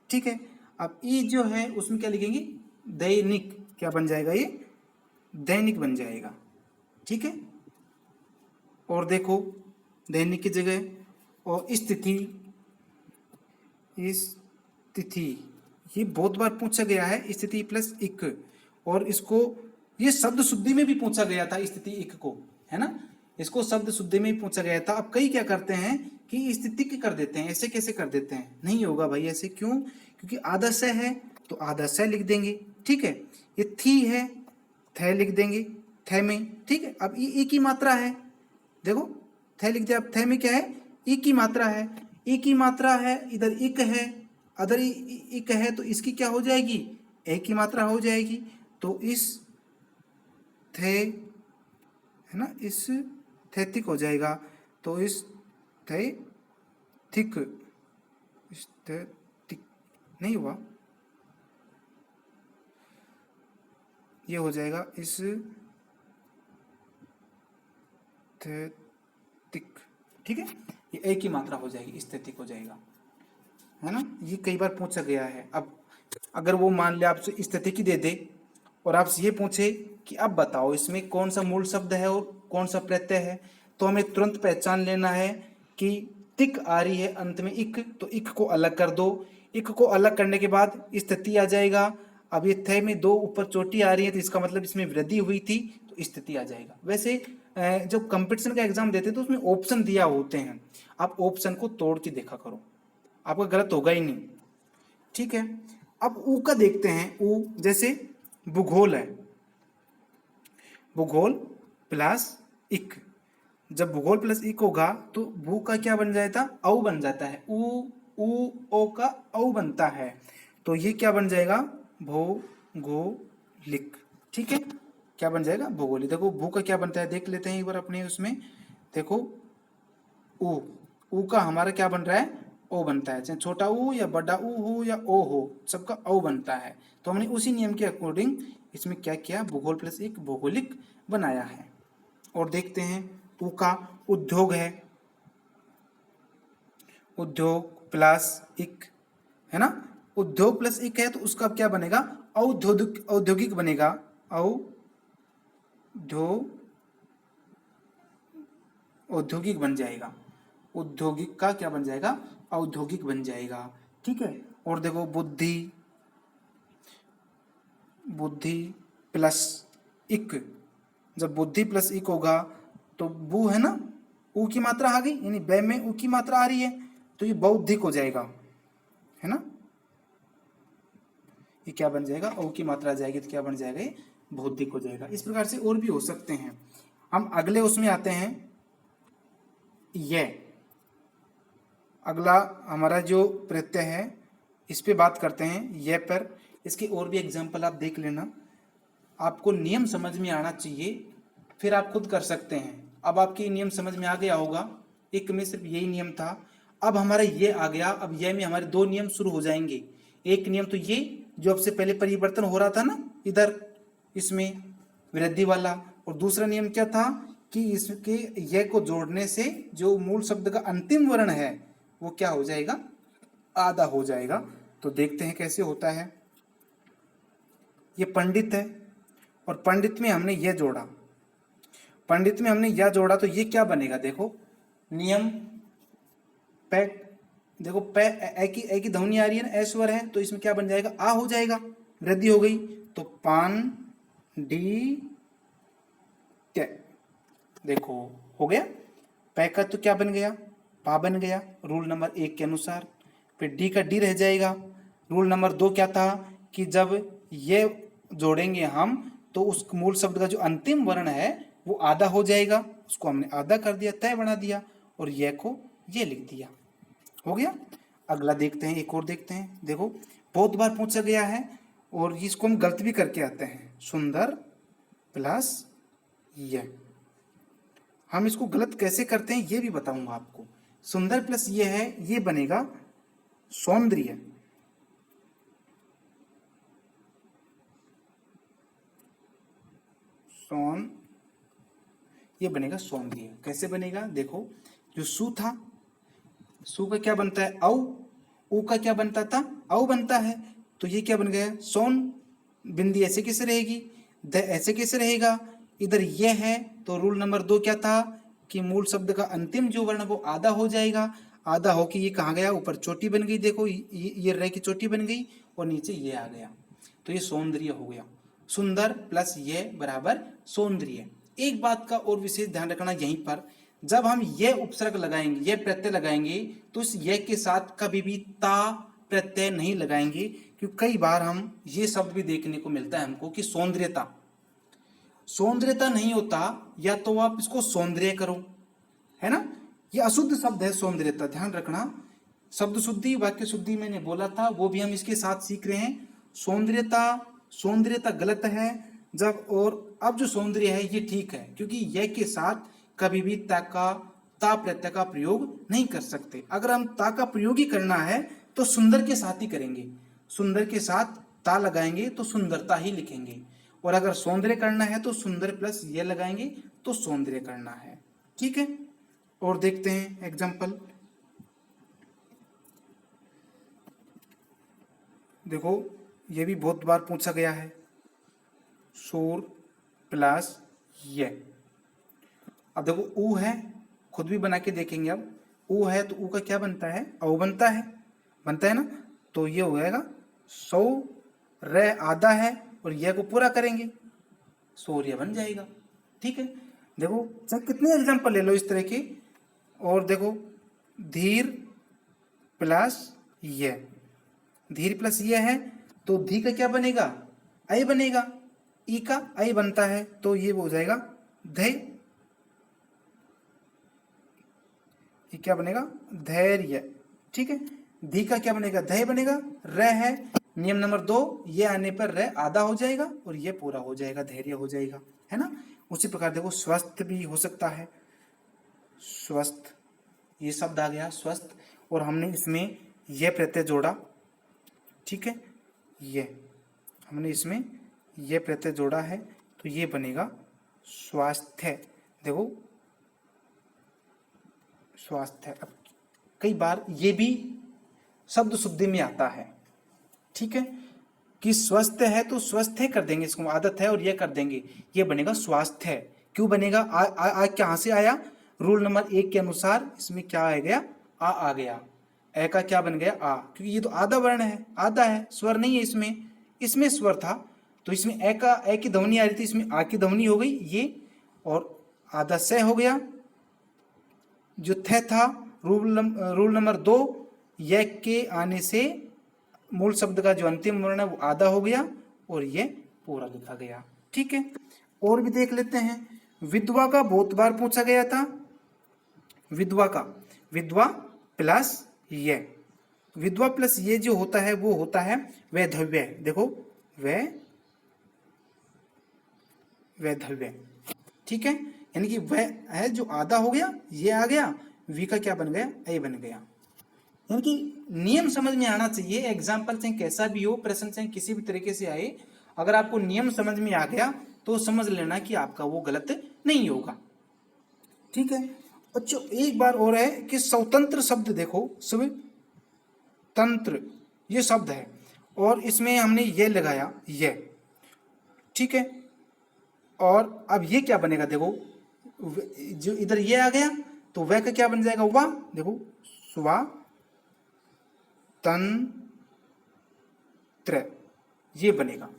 ठीक है, अब ई जो है उसमें क्या लिखेंगे, दैनिक, क्या बन जाएगा ये, दैनिक बन जाएगा। ठीक है, और देखो दैनिक की जगह, और स्थिति, इस तिथि, ये बहुत बार पूछा गया है, स्थिति प्लस इक, और इसको ये शब्द शुद्धि में भी पूछा गया था स्थिति इक को, है ना, इसको शब्द शुद्धि में भी पूछा गया था। अब कई क्या करते हैं कि स्थिति की कर देते हैं, ऐसे कैसे कर देते हैं, नहीं होगा भाई ऐसे, क्यों, क्योंकि आधा स है तो आधा स लिख देंगे। ठीक है, ये थी है, थ लिख देंगे थ में। ठीक है, अब ये ई की मात्रा है, देखो थ लिख दिया, अब थ में क्या है, ई की मात्रा है, ई की मात्रा है, इधर इक है, अदर इक है, तो इसकी क्या हो जाएगी, ए की मात्रा हो जाएगी। तो इस थे, है ना, इस थेथिक हो जाएगा, तो इस थे थिक, इस थे थिक नहीं हुआ, ये हो जाएगा इस थे तिक। ठीक है, ये ए की मात्रा हो जाएगी, स्थैतिक हो जाएगा, है ना, ये कई बार पूछा गया है। अब अगर वो मान ले आपसे स्थैतिक ही दे दे और आपसे ये पूछे कि अब बताओ इसमें कौन सा मूल शब्द है और कौन सा प्रत्यय है, तो हमें तुरंत पहचान लेना है कि तिक आ रही है अंत में इक, तो इक को अलग कर दो, इक को अलग करने के बाद स्थिति आ जाएगा। अब ये थे में दो ऊपर चोटी आ रही है तो इसका मतलब इसमें वृद्धि हुई थी, तो स्थिति आ जाएगा। वैसे जब कंपटीशन का एग्जाम देते हैं तो उसमें ऑप्शन दिया होते हैं, आप ऑप्शन को तोड़ के देखा करो, आपका गलत होगा ही नहीं। ठीक है, अब ऊ का देखते हैं, ऊ जैसे भूगोल है, भूगोल प्लस इक, जब भूगोल प्लस इक होगा तो भू का क्या बन जाता, औ बन जाता है, ऊ ओ का औ बनता है, तो ये क्या बन जाएगा, भौगोलिक। ठीक है, क्या बन जाएगा, भौगोलिक। देखो भू का क्या बनता है देख लेते हैं एक बार अपने उसमें, देखो ऊ, ऊ का हमारा क्या बन रहा है, ओ बनता है, चाहे छोटा ऊ या बड़ा ऊ हो या ओ हो, सबका ओ बनता है। तो हमने उसी नियम के अकॉर्डिंग इसमें क्या किया, भूगोल प्लस एक भौगोलिक बनाया है। और देखते हैं ऊ का उद्योग है, उद्योग प्लस इक, है ना, उद्योग प्लस इक है तो उसका क्या बनेगा, औद्योगिक, औद्योगिक बनेगा, औद्योगिक बन जाएगा, औद्योगिक का क्या बन जाएगा, औद्योगिक बन जाएगा। ठीक है, और देखो बुद्धि, बुद्धि प्लस इक, जब बुद्धि प्लस इक होगा तो बू है ना, ऊ की मात्रा आ गई, यानी बै में ऊ की मात्रा आ रही है, तो ये बौद्धिक हो जाएगा, है ना, ये क्या बन जाएगा, ओ की मात्रा आ जाएगी तो क्या बन जाएगा, ये बौद्धिक हो जाएगा। इस प्रकार से और भी हो सकते हैं। हम अगले उसमें आते हैं, ये अगला हमारा जो प्रत्यय है इस पे बात करते हैं, ये पर। इसके और भी एग्जाम्पल आप देख लेना, आपको नियम समझ में आना चाहिए, फिर आप खुद कर सकते हैं। अब आपके नियम समझ में आ गया होगा, एक में सिर्फ यही नियम था, अब हमारा ये आ गया, अब ये में हमारे दो नियम शुरू हो जाएंगे। एक नियम तो ये जो अब से पहले परिवर्तन हो रहा था ना इधर इसमें वृद्धि वाला, और दूसरा नियम क्या था कि इसके ये को जोड़ने से जो मूल शब्द का अंतिम वर्ण है वो क्या हो जाएगा, आधा हो जाएगा। तो देखते हैं कैसे होता है। ये पंडित है, और पंडित में हमने यह जोड़ा, पंडित में हमने यह जोड़ा, तो ये क्या बनेगा? देखो नियम पे, देखो पे ए की ध्वनि आ रही है ना, ए स्वर है, तो इसमें क्या बन जाएगा? आ हो जाएगा, वृद्धि हो गई, तो पान डी ते, देखो हो गया। पै का तो क्या बन गया? पा बन गया रूल नंबर 1 के अनुसार। फिर डी का डी रह जाएगा। रूल नंबर 2 क्या था कि जब ये जोड़ेंगे हम तो उस मूल शब्द का जो अंतिम वर्ण है वो आधा हो जाएगा, उसको हमने आधा कर दिया, तय बना दिया, और यह को ये लिख दिया, हो गया। अगला देखते हैं, एक और देखते हैं। देखो बहुत बार पूछा गया है और इसको हम गलत भी करके आते हैं। सुंदर प्लस ये, हम इसको गलत कैसे करते हैं ये भी बताऊंगा आपको। सुंदर प्लस ये है, ये बनेगा सौंदर्य, ये बनेगा सौंदर्य। कैसे बनेगा? देखो जो सु था, सु का क्या बनता है? औ। ऊ का क्या बनता था? औ बनता है, तो ये क्या बन गया? सौन। बिंदी ऐसे कैसे रहेगी? द ऐसे कैसे रहेगा? इधर ये है, तो रूल नंबर 2 क्या था कि मूल शब्द का अंतिम जो वर्ण वो आधा हो जाएगा। आधा होके ये कहाँ गया? ऊपर चोटी बन गई, देखो ये रह की चोटी बन गई और नीचे ये आ गया, तो ये सौंदर्य हो गया। सुंदर प्लस ये बराबर सौंदर्य। एक बात का और विशेष ध्यान रखना यहीं पर, जब हम ये उपसर्ग लगाएंगे, ये प्रत्यय लगाएंगे, तो इस ये के साथ कभी भी ता प्रत्यय नहीं लगाएंगे, क्योंकि कई बार हम ये शब्द भी देखने को मिलता है हमको कि सौंदर्यता, सौंदर्यता नहीं होता, या तो आप इसको सौंदर्य करो, है ना, ये अशुद्ध शब्द है सौंदर्यता, ध्यान रखना। शब्द शुद्धि वाक्य शुद्धि मैंने बोला था, वो भी हम इसके साथ सीख रहे हैं। सौंदर्यता, सौंदर्यता गलत है जब, और अब जो सौंदर्य है ये ठीक है, क्योंकि यह के साथ कभी भी ता प्रत्यय का प्रयोग नहीं कर सकते। अगर हम ता का प्रयोग ही करना है तो सुंदर के साथ ही करेंगे, सुंदर के साथ ता लगाएंगे तो सुंदरता ही लिखेंगे, और अगर सौंदर्य करना है तो सुंदर प्लस ये लगाएंगे तो सौंदर्य करना है, ठीक है। और देखते हैं एग्जाम्पल। देखो ये भी बहुत बार पूछा गया है, शोर प्लस ये। अब देखो ऊ है, खुद भी बना के देखेंगे। अब ऊ है तो ऊ का क्या बनता है? औ बनता है, बनता है ना, तो ये हो जाएगा सौ, रे आधा है और यह को पूरा करेंगे, सौर्य बन जाएगा, ठीक है। देखो चाहे कितने एग्जाम्पल ले लो इस तरह के। और देखो धीर प्लस ये, धीर प्लस ये है तो धी का क्या बनेगा? ऐ बनेगा, ई का ऐ बनता है, तो ये हो जाएगा धै, ये क्या बनेगा? धैर्य, ठीक है। धी का क्या बनेगा? धै बनेगा। र है, नियम नंबर 2, ये आने पर र आधा हो जाएगा और ये पूरा हो जाएगा, धैर्य हो जाएगा, है ना। उसी प्रकार देखो स्वस्थ भी हो सकता है, स्वस्थ, ये शब्द आ गया स्वस्थ, और हमने इसमें यह प्रत्यय जोड़ा, ठीक है, ये हमने इसमें यह प्रत्यय जोड़ा है, तो ये बनेगा स्वास्थ्य। देखो स्वास्थ्य। अब कई बार ये भी शब्द शुद्धि में आता है, ठीक है, कि स्वस्थ है तो स्वस्थ है कर देंगे, इसको आदत है और ये कर देंगे, ये बनेगा स्वास्थ्य। क्यों बनेगा? आ कहाँ से आया? रूल नंबर 1 के अनुसार इसमें क्या आ गया? आ गया। ए का क्या बन गया? आ, क्योंकि ये तो आधा वर्ण है, आधा है, स्वर नहीं है इसमें, इसमें स्वर था, तो इसमें ए की ध्वनि आ रही थी, इसमें आ की ध्वनि हो गई ये, और आधा से हो गया। जो थे था रूल नंबर 2, ये के आने से मूल शब्द का जो अंतिम वर्ण है वो आधा हो गया और ये पूरा लिखा गया, ठीक है। और भी देख लेते हैं। विधवा का बहुत बार पूछा गया था, विधवा का, विधवा प्लस ये, विधवा प्लस ये जो होता है वो होता है वैधव्य। देखो वैधव्य, ठीक है, यानी कि वह है जो आधा हो गया, ये आ गया, वी का क्या बन गया? ए बन गया। यानी कि नियम समझ में आना चाहिए, एग्जाम्पल चाहे कैसा भी हो, प्रश्न चाहे किसी भी तरीके से आए, अगर आपको नियम समझ में आ गया तो समझ लेना कि आपका वो गलत नहीं होगा, ठीक है। अच्छा एक बार और है कि स्वतंत्र शब्द, देखो स्वतंत्र ये शब्द है और इसमें हमने ये लगाया ये, ठीक है, और अब ये क्या बनेगा, देखो जो इधर ये आ गया तो वह का क्या बन जाएगा, वा, देखो स्वातंत्र, ये बनेगा,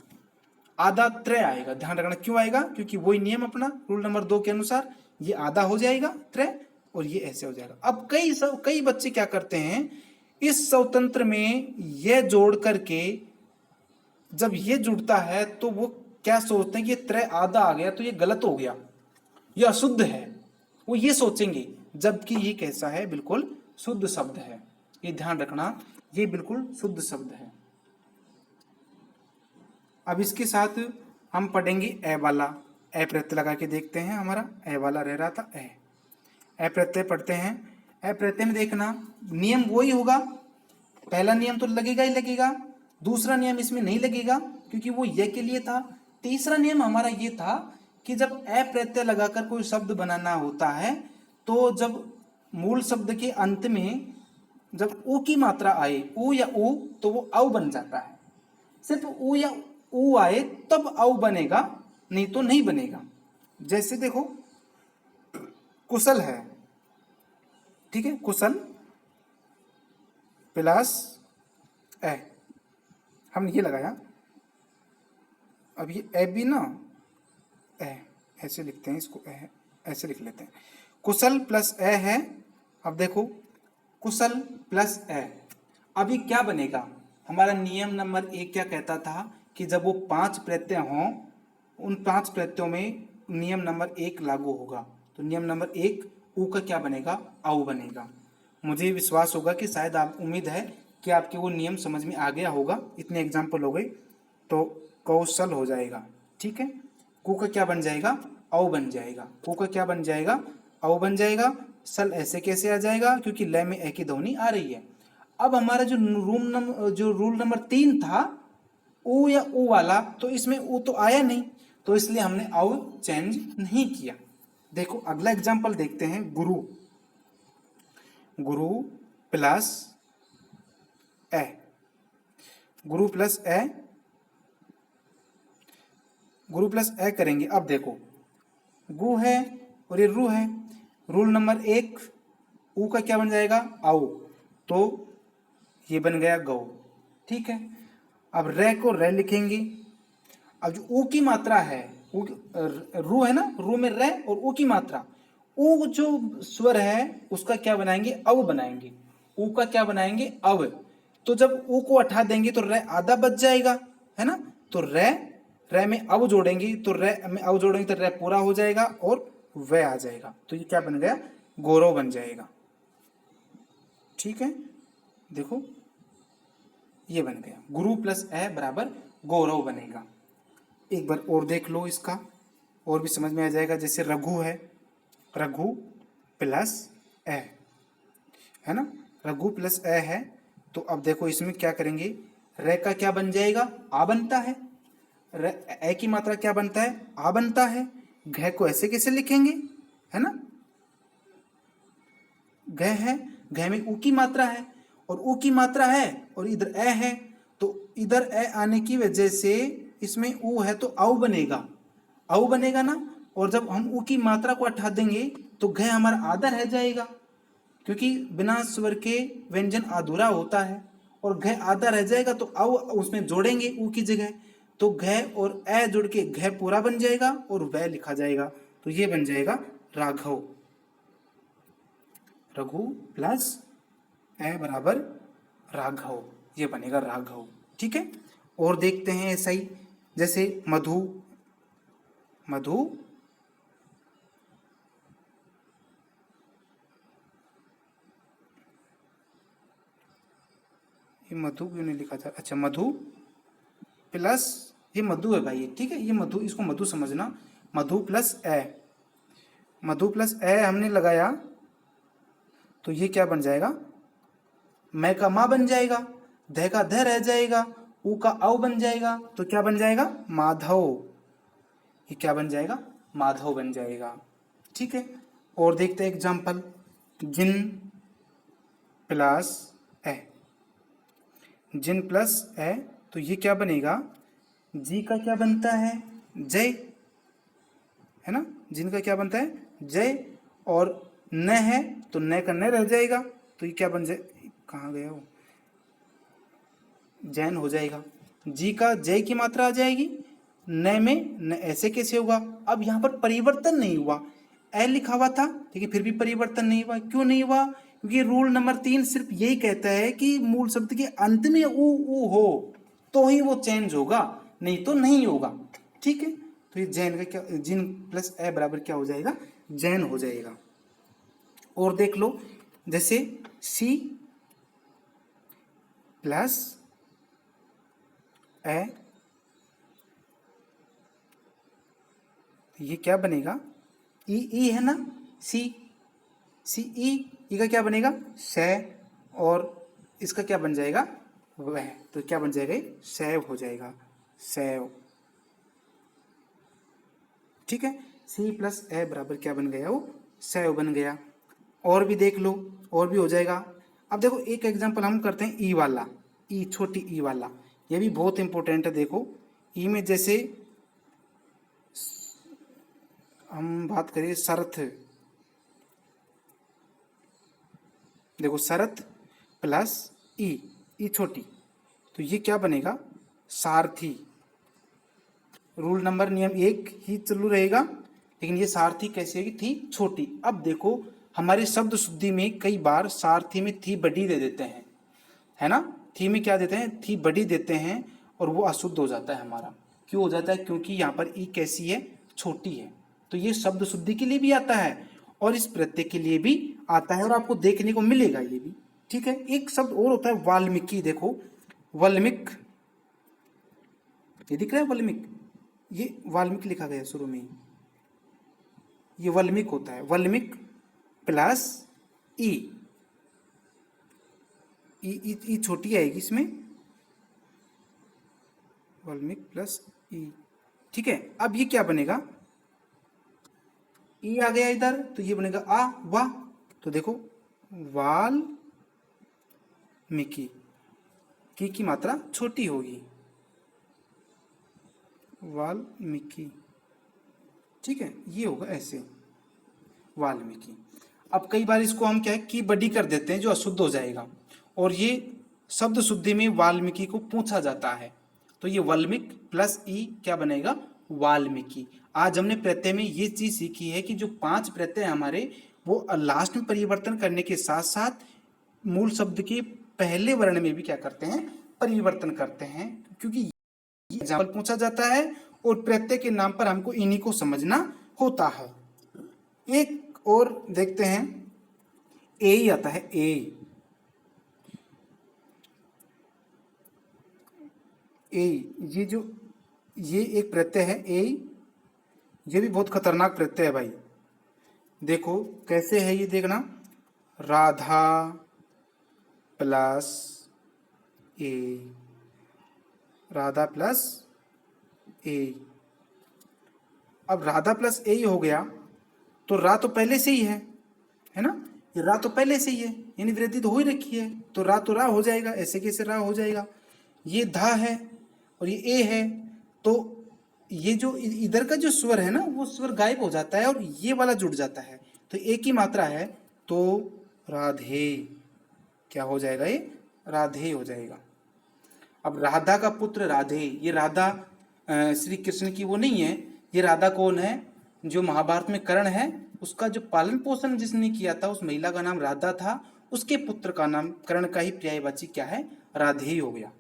आधा त्रय आएगा। ध्यान रखना क्यों आएगा, क्योंकि वही नियम अपना रूल नंबर 2 के अनुसार ये आधा हो जाएगा त्रय और ये ऐसे हो जाएगा। अब कई बच्चे क्या करते हैं, इस स्वतंत्र में ये जोड़ करके जब ये जुड़ता है तो वो क्या सोचते हैं कि ये त्रय आधा आ गया तो ये गलत हो गया, ये अशुद्ध है, वो ये सोचेंगे, जबकि ये कैसा है, बिल्कुल शुद्ध शब्द है। ये ध्यान रखना, ये बिल्कुल शुद्ध शब्द है। अब इसके साथ हम पढ़ेंगे ए वाला, ए प्रत्यय लगा के देखते हैं। हमारा ए वाला रह रहा था, ए प्रत्यय पढ़ते हैं। ए प्रत्यय में देखना नियम वही होगा, पहला नियम तो लगेगा ही लगेगा, दूसरा नियम इसमें नहीं लगेगा क्योंकि वो ये के लिए था। तीसरा नियम हमारा ये था कि जब ए प्रत्यय लगाकर कोई शब्द बनाना होता है तो जब मूल शब्द के अंत में जब ऊ की मात्रा आए, ऊ या ऊ, तो वो औ बन जाता है। सिर्फ ऊ या ऊ आए तब औ बनेगा, नहीं तो नहीं बनेगा। जैसे देखो कुशल है, ठीक है, कुशल प्लस ए, हमने ये लगाया, अब ये ए भी ना ए ऐसे लिखते हैं इसको, ए ऐसे लिख लेते हैं, कुशल प्लस ए है। अब देखो कुशल प्लस ए, अभी क्या बनेगा, हमारा नियम नंबर 1 क्या कहता था कि जब वो 5 प्रत्यय हों, उन 5 प्रत्ययों में नियम नंबर 1 लागू होगा। तो नियम नंबर 1 ऊ का क्या बनेगा, औ बनेगा। मुझे विश्वास होगा कि शायद आप, उम्मीद है कि आपके वो नियम समझ में आ गया होगा, इतने एग्जाम्पल हो गए तो कौशल हो जाएगा, ठीक है। कू का क्या बन जाएगा, औ बन जाएगा, कू का क्या बन जाएगा, औ बन जाएगा। सल ऐसे कैसे आ जाएगा, क्योंकि लय में ए की ध्वनि आ रही है। अब हमारा जो रूल नंबर 3 था ऊ या ऊ वाला, तो इसमें ऊ तो आया नहीं, तो इसलिए हमने औ चेंज नहीं किया। देखो अगला एग्जाम्पल देखते हैं, गुरु, गुरु प्लस ए, गुरु प्लस ए, गुरु प्लस ए करेंगे। अब देखो गु है और ये रू है, रूल नंबर 1 ऊ का क्या बन जाएगा, औ, तो ये बन गया गौ, ठीक है। अब रे को रे लिखेंगे। अब जो ऊ की मात्रा है, रू है ना, रू में रे और ऊ की मात्रा, ऊ जो स्वर है उसका क्या बनाएंगे, अव बनाएंगे। ऊ का क्या बनाएंगे, अव। तो जब ऊ को हटा देंगे तो रे आधा बच जाएगा, है ना। तो रे में अव जोड़ेंगे, तो रे में अव जोड़ेंगे तो रे पूरा हो जाएगा और वह आ जाएगा, तो ये क्या बन गया, गौरव बन जाएगा, ठीक है। देखो ये बन गया, गुरु प्लस ए बराबर गौरव बनेगा। एक बार और देख लो, इसका और भी समझ में आ जाएगा। जैसे रघु है, रघु प्लस ए, है ना, रघु प्लस ए है। तो अब देखो इसमें क्या करेंगे, रे का क्या बन जाएगा, आ बनता है, ए की मात्रा क्या बनता है, आ बनता है। घ को ऐसे कैसे लिखेंगे, है ना, घ है, घ में ऊ की मात्रा है और ऊ की मात्रा है और इधर ए है, तो इधर ए आने की वजह से इसमें ऊ है तो औ बनेगा, औ बनेगा ना। और जब हम ऊ की मात्रा को हटा देंगे तो घ हमारा आधा रह जाएगा, क्योंकि बिना स्वर के व्यंजन अधूरा होता है, और घ आधा रह जाएगा तो औ उसमें जोड़ेंगे ऊ की जगह, तो घ और ए जुड़ के घ पूरा बन जाएगा और वह लिखा जाएगा, तो ये बन जाएगा राघव। रघु प्लस ए बराबर राघव, ये बनेगा राघव, ठीक है। और देखते हैं ऐसा ही, जैसे मधु, मधु ये मधु क्यों नहीं लिखा था, अच्छा मधु प्लस, ये मधु है भाई, ठीक है, ये मधु, इसको मधु समझना। मधु प्लस ए, मधु प्लस ए हमने लगाया तो ये क्या बन जाएगा, मैं का माँ बन जाएगा, ध का ध रह जाएगा, ऊ का औ बन जाएगा, तो क्या बन जाएगा, माधव। ये क्या बन जाएगा, माधव बन जाएगा, ठीक है। और देखते हैं एग्जाम्पल, जिन प्लस ए, जिन प्लस ए, तो ये क्या बनेगा, जी का क्या बनता है, जय, है ना, जिन का क्या बनता है जय, और न है तो न का न रह जाएगा, तो ये क्या बन जाए, कहाँ गया वो, जैन हो जाएगा। जी का जय की मात्रा आ जाएगी, न में न ऐसे कैसे होगा। अब यहाँ पर परिवर्तन नहीं हुआ, ए लिखा हुआ था लेकिन फिर भी परिवर्तन नहीं हुआ। क्यों नहीं हुआ, क्योंकि रूल नंबर 3 सिर्फ यही कहता है कि मूल शब्द के अंत में ऊ हो तो ही वो चेंज होगा, नहीं तो नहीं होगा। ठीक है, तो ये जैन का क्या, जिन प्लस ए बराबर क्या हो जाएगा, जैन हो जाएगा। और देख लो, जैसे सी प्लस ए, ये क्या बनेगा, ई है ना, सी सी ई का क्या बनेगा शै, और इसका क्या बन जाएगा वह, तो क्या बन जाएगा, सैव हो जाएगा, सैव। ठीक है, सी प्लस ए बराबर क्या बन गया, वो सैव बन गया। और भी देख लो, और भी हो जाएगा। अब देखो एक एग्जांपल हम करते हैं ई वाला, ई छोटी ई वाला, ये भी बहुत इंपॉर्टेंट है। देखो ई में जैसे हम बात करें शरत, देखो शरत प्लस ई छोटी, तो ये क्या बनेगा सारथी। रूल नंबर नियम 1 ही चालू रहेगा, लेकिन ये सारथी कैसे होगी, थी छोटी। अब देखो हमारे शब्द शुद्धि में कई बार सारथी में थी बड़ी दे देते हैं, है ना, थी में क्या देते हैं, थी बड़ी देते हैं, और वो अशुद्ध हो जाता है हमारा। क्यों हो जाता है, क्योंकि यहाँ पर ई कैसी है, छोटी है। तो ये शब्द शुद्धि के लिए भी आता है और इस प्रत्यय के लिए भी आता है, और आपको देखने को मिलेगा ये भी। ठीक है, एक शब्द और होता है वाल्मीकि। देखो वल्मिक, ये दिख रहा है वल्मिक, ये वाल्मीकि लिखा गया शुरू में, ये वल्मिक होता है, वल्मिक प्लस ई, ई छोटी आएगी इसमें, वल्मिक प्लस ई। ठीक है, अब ये क्या बनेगा, ई आ गया इधर, तो ये बनेगा आ वाह, तो देखो वाल मिकी, की मात्रा छोटी होगी, वाल्मीकि। ठीक है, ये होगा ऐसे वाल्मीकि। अब कई बार इसको हम क्या है की बड़ी कर देते हैं, जो अशुद्ध हो जाएगा, और ये शब्द शुद्धि में वाल्मीकि को पूछा जाता है, तो ये वल्मिक प्लस ई क्या बनेगा, वाल्मीकि। आज हमने प्रत्यय में ये चीज सीखी है कि जो 5 प्रत्यय हमारे, वो लास्ट में परिवर्तन करने के साथ साथ मूल शब्द के पहले वर्ण में भी क्या करते हैं, परिवर्तन करते हैं, क्योंकि एग्जाम्पल पूछा जाता है और प्रत्यय के नाम पर हमको इन्हीं को समझना होता है। एक और देखते हैं, ए ही आता है, ए ये जो ये एक प्रत्यय है ए, ये भी बहुत खतरनाक प्रत्यय है भाई। देखो कैसे है ये, देखना, राधा प्लस ए, राधा प्लस ए। अब राधा प्लस ए ही हो गया, तो रा तो पहले से ही है ना, ये रा तो पहले से ही है, यानी वृद्धि तो हो ही रखी है, तो रा हो जाएगा, ऐसे कैसे रा हो जाएगा। ये धा है और ये ए है, तो ये जो इधर का जो स्वर है ना, वो स्वर गायब हो जाता है और ये वाला जुड़ जाता है, तो एक ही मात्रा है, तो राधे क्या हो जाएगा, ये राधे हो जाएगा। अब राधा का पुत्र राधे, ये राधा श्री कृष्ण की वो नहीं है, ये राधा कौन है, जो महाभारत में कर्ण है, उसका जो पालन पोषण जिसने किया था, उस महिला का नाम राधा था, उसके पुत्र का नाम कर्ण का ही पर्यायवाची क्या है, राधे ही हो गया।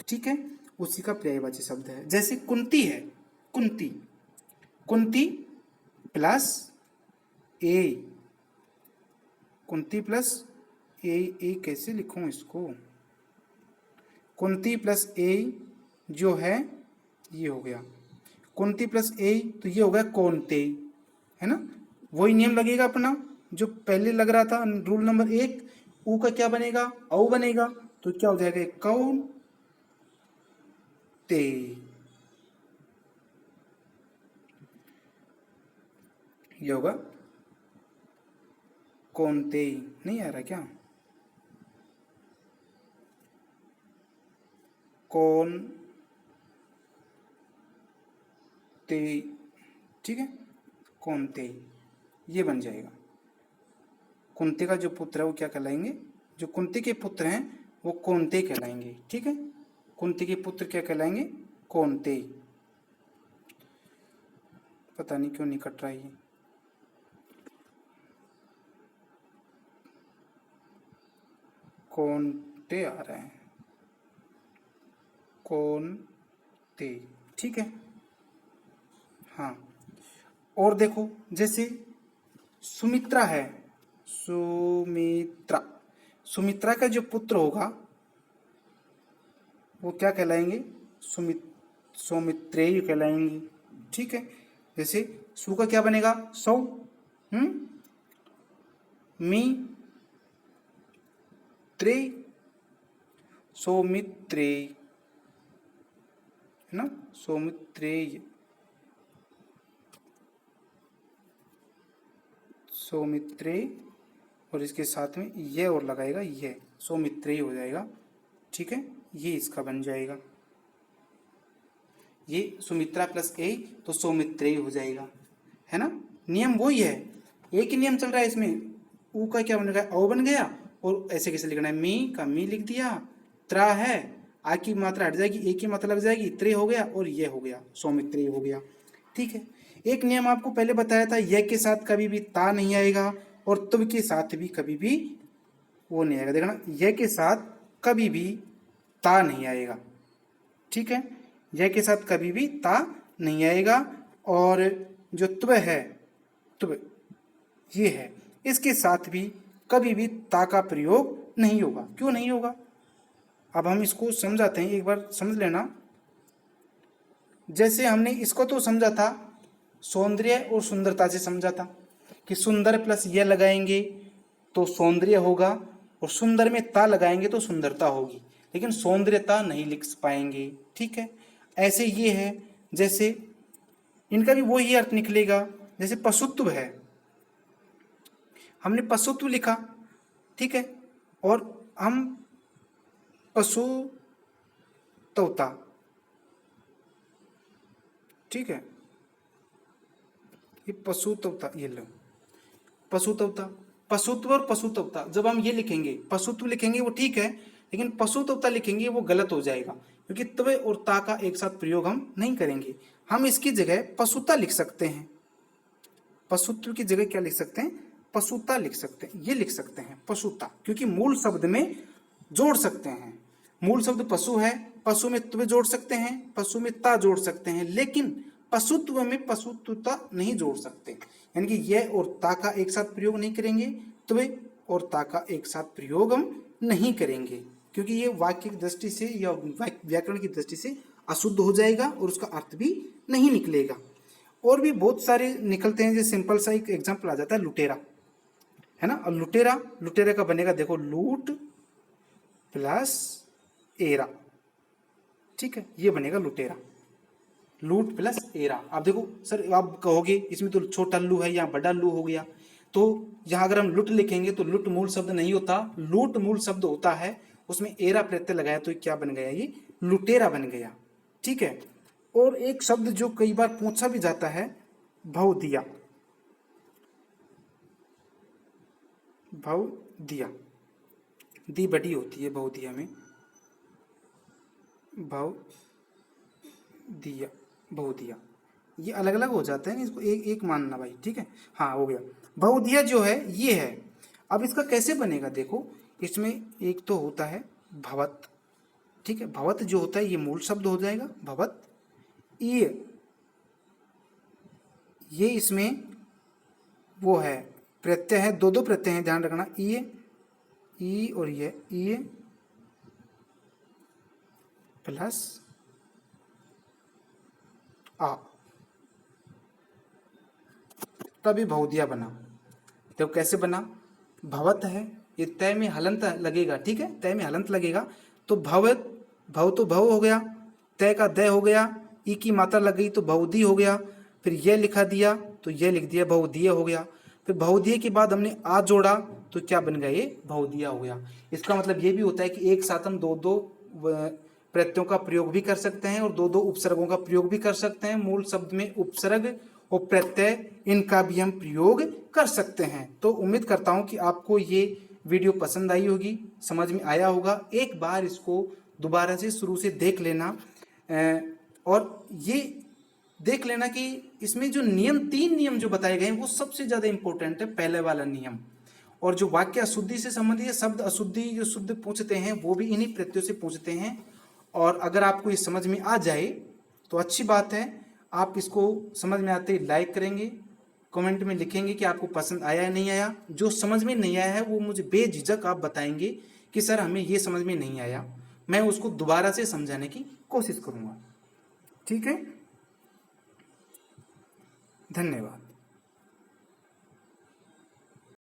ठीक है, उसी का पर्यायवाची शब्द है। जैसे कुंती है, कुंती, कुंती प्लस ए, कुंती प्लस ए कैसे लिखूं इसको, कुंती प्लस ए जो है ये हो गया, कुंती प्लस ए, तो ये हो गया कौनते, है ना, वही नियम लगेगा अपना जो पहले लग रहा था, रूल नंबर 1, ऊ का क्या बनेगा, औ बनेगा, तो क्या हो जाएगा, कौन ते, ये होगा कौनते। नहीं आ रहा क्या, कौन ते, ठीक है। कौनते, ये बन जाएगा। कुंती का जो पुत्र है वो क्या कहलाएंगे, जो कुंती के पुत्र हैं वो कौनते कहलाएंगे। ठीक है, कुंती के पुत्र क्या कहलाएंगे, कौनते। पता नहीं क्यों नहीं कट रहा है ये। कौनते आ रहा है, कौनते। ठीक है, हाँ। और देखो जैसे सुमित्रा है, सुमित्रा, सुमित्रा का जो पुत्र होगा वो क्या कहलाएंगे, सौमित्रेय कहलाएंगे। ठीक है, जैसे सु का क्या बनेगा, सौ, मी त्रेय, सौमित्रेय, है ना, सौमित्रेय, सौमित्रेय, और इसके साथ में ये और लगाएगा, ये सौमित्रेय हो जाएगा। ठीक है, ये इसका बन जाएगा, ये सुमित्रा प्लस ए तो सौमित्रेय हो जाएगा, है ना। नियम वही है, एक ही नियम चल रहा है इसमें। ऊ का क्या बन गया, औ बन गया, और ऐसे कैसे लिखना है, मी का मी लिख दिया, त्रा है, आ की मात्रा हट जाएगी, ए की मात्रा लग जाएगी, त्रे हो गया, और ये हो गया, सौमित्रेय हो गया। ठीक है, एक नियम आपको पहले बताया था, यह के साथ कभी भी ता नहीं आएगा, और तुम के साथ भी कभी भी वो नहीं आएगा। देखना, यह के साथ कभी भी ता नहीं आएगा। ठीक है, यह के साथ कभी भी ता नहीं आएगा, और जो त्व है, त्व ये है, इसके साथ भी कभी भी ता का प्रयोग नहीं होगा। क्यों नहीं होगा, अब हम इसको समझाते हैं, एक बार समझ लेना। जैसे हमने इसको तो समझा था सौंदर्य और सुंदरता से समझा था कि सुंदर प्लस यह लगाएंगे तो सौंदर्य होगा, और सुंदर में ता लगाएंगे तो सुंदरता होगी, लेकिन सौंदर्यता नहीं लिख पाएंगे। ठीक है, ऐसे ये है, जैसे इनका भी वही अर्थ निकलेगा। जैसे पशुत्व है, हमने पशुत्व लिखा, ठीक है, और हम पशु तवता, ठीक है, ये पशुत्वता, ये लो पशुत्वता, पशुत्व और पशुत्वता, जब हम ये लिखेंगे, पशुत्व लिखेंगे वो ठीक है, लेकिन पशुत्वता लिखेंगे वो गलत हो जाएगा, क्योंकि त्व और ता का एक साथ प्रयोग हम नहीं करेंगे। हम इसकी जगह पशुता लिख सकते हैं, पशुत्व की जगह क्या लिख सकते हैं, पशुता लिख सकते हैं, ये लिख सकते हैं पशुता, क्योंकि मूल शब्द में जोड़ सकते हैं। मूल शब्द पशु है, पशु में त्व जोड़ सकते हैं, पशु में ता जोड़ सकते हैं, लेकिन पशुत्व में पशुत्वता नहीं जोड़ सकते, यानी कि यह और ता का एक साथ प्रयोग नहीं करेंगे, त्व और ता का एक साथ प्रयोग हम नहीं करेंगे, क्योंकि ये वाक्य की दृष्टि से या व्याकरण की दृष्टि से अशुद्ध हो जाएगा और उसका अर्थ भी नहीं निकलेगा। और भी बहुत सारे निकलते हैं, जैसे सिंपल सा एक एग्जाम्पल आ जाता है लुटेरा, है ना। और लुटेरा, लुटेरा का बनेगा देखो, लूट प्लस एरा, ठीक है, ये बनेगा लुटेरा, लूट प्लस एरा। आप देखो सर, आप कहोगे इसमें तो छोटा लू है, यहाँ बड़ा लू हो गया, तो यहाँ अगर हम लुट लिखेंगे तो लुट मूल शब्द नहीं होता, लूट मूल शब्द होता है, उसमें एरा प्रत्यय लगाया तो क्या बन गया, ये लुटेरा बन गया। ठीक है, और एक शब्द जो कई बार पूछा भी जाता है, भवदिया, भवदिया, दी बड़ी होती है भवदिया में, भवदिया, भवदिया, ये अलग अलग हो जाते हैं, इसको एक एक मानना भाई, ठीक है। हाँ हो गया, भवदिया जो है ये है। अब इसका कैसे बनेगा, देखो इसमें एक तो होता है भवत, ठीक है, भवत जो होता है ये मूल शब्द हो जाएगा भवत, ये इसमें वो है प्रत्यय है, दो दो प्रत्यय हैं, ध्यान रखना, ई और ये ई प्लस आ, तभी भवदिया बना। तो कैसे बना, भवत है, ये तय में हलंत लगेगा, ठीक है, तय में हलंत लगेगा, तो भवत, भव तो भव हो गया, तय का दय हो गया, ई की मात्रा लग गई तो भवदी हो गया, फिर ये लिखा दिया तो ये लिख दिया भवदीय हो गया, फिर भवदीय के बाद हमने आ जोड़ा तो क्या बन गया, ये भवदिया हो गया। इसका मतलब ये भी होता है कि एक साथ हम दो दो प्रत्ययों का प्रयोग भी कर सकते हैं और दो दो उपसर्गों का प्रयोग भी कर सकते हैं। मूल शब्द में उपसर्ग और प्रत्यय, इनका भी हम प्रयोग कर सकते हैं। तो उम्मीद करता हूं कि आपको ये वीडियो पसंद आई होगी, समझ में आया होगा। एक बार इसको दोबारा से शुरू से देख लेना और ये देख लेना कि इसमें जो नियम, 3 नियम जो बताए गए हैं वो सबसे ज़्यादा इंपॉर्टेंट है। पहले वाला नियम, और जो वाक्य अशुद्धि से संबंधित शब्द अशुद्धि जो शुद्ध पूछते हैं वो भी इन्हीं प्रत्ययों से पूछते हैं। और अगर आपको ये समझ में आ जाए तो अच्छी बात है। आप इसको समझ में आते ही लाइक करेंगे, कमेंट में लिखेंगे कि आपको पसंद आया या नहीं आया। जो समझ में नहीं आया है वो मुझे बेझिझक आप बताएंगे कि सर हमें ये समझ में नहीं आया, मैं उसको दोबारा से समझाने की कोशिश करूँगा। ठीक है, धन्यवाद।